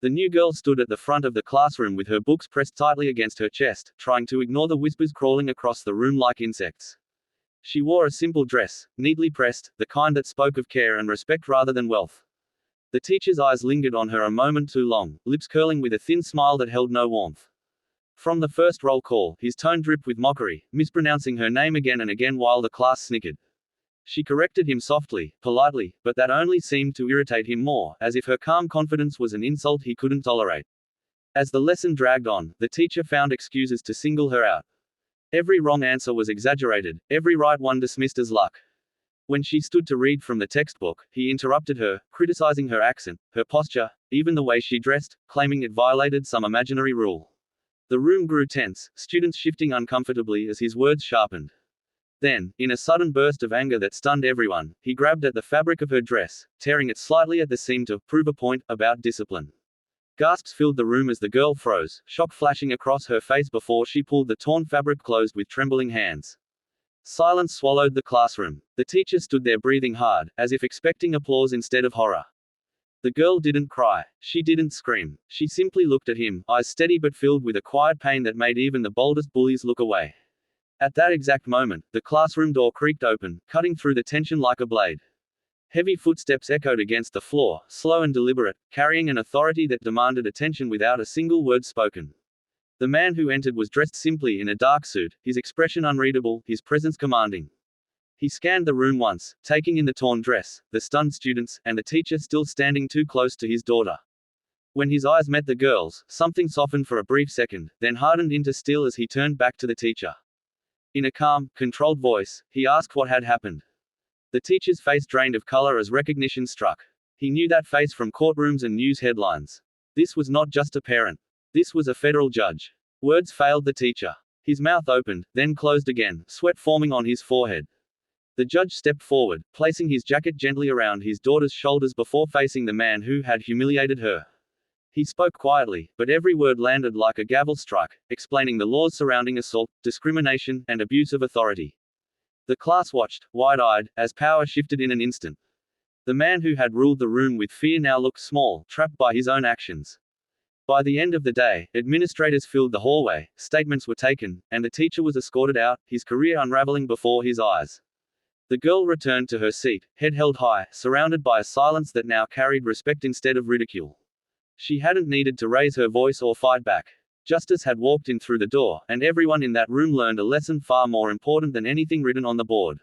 The new girl stood at the front of the classroom with her books pressed tightly against her chest, trying to ignore the whispers crawling across the room like insects. She wore a simple dress, neatly pressed, the kind that spoke of care and respect rather than wealth. The teacher's eyes lingered on her a moment too long, lips curling with a thin smile that held no warmth. From the first roll call, his tone dripped with mockery, mispronouncing her name again and again while the class snickered. She corrected him softly, politely, but that only seemed to irritate him more, as if her calm confidence was an insult he couldn't tolerate. As the lesson dragged on, the teacher found excuses to single her out. Every wrong answer was exaggerated, every right one dismissed as luck. When she stood to read from the textbook, he interrupted her, criticizing her accent, her posture, even the way she dressed, claiming it violated some imaginary rule. The room grew tense, students shifting uncomfortably as his words sharpened. Then, in a sudden burst of anger that stunned everyone, he grabbed at the fabric of her dress, tearing it slightly at the seam to prove a point about discipline. Gasps filled the room as the girl froze, shock flashing across her face before she pulled the torn fabric closed with trembling hands. Silence swallowed the classroom. The teacher stood there breathing hard, as if expecting applause instead of horror. The girl didn't cry. She didn't scream. She simply looked at him, eyes steady but filled with a quiet pain that made even the boldest bullies look away. At that exact moment, the classroom door creaked open, cutting through the tension like a blade. Heavy footsteps echoed against the floor, slow and deliberate, carrying an authority that demanded attention without a single word spoken. The man who entered was dressed simply in a dark suit, his expression unreadable, his presence commanding. He scanned the room once, taking in the torn dress, the stunned students, and the teacher still standing too close to his daughter. When his eyes met the girl's, something softened for a brief second, then hardened into steel as he turned back to the teacher. In a calm, controlled voice, he asked what had happened. The teacher's face drained of color as recognition struck. He knew that face from courtrooms and news headlines. This was not just a parent. This was a federal judge. Words failed the teacher. His mouth opened, then closed again, sweat forming on his forehead. The judge stepped forward, placing his jacket gently around his daughter's shoulders before facing the man who had humiliated her. He spoke quietly, but every word landed like a gavel strike, explaining the laws surrounding assault, discrimination, and abuse of authority. The class watched, wide-eyed, as power shifted in an instant. The man who had ruled the room with fear now looked small, trapped by his own actions. By the end of the day, administrators filled the hallway, statements were taken, and the teacher was escorted out, his career unraveling before his eyes. The girl returned to her seat, head held high, surrounded by a silence that now carried respect instead of ridicule. She hadn't needed to raise her voice or fight back. Justice had walked in through the door, and everyone in that room learned a lesson far more important than anything written on the board.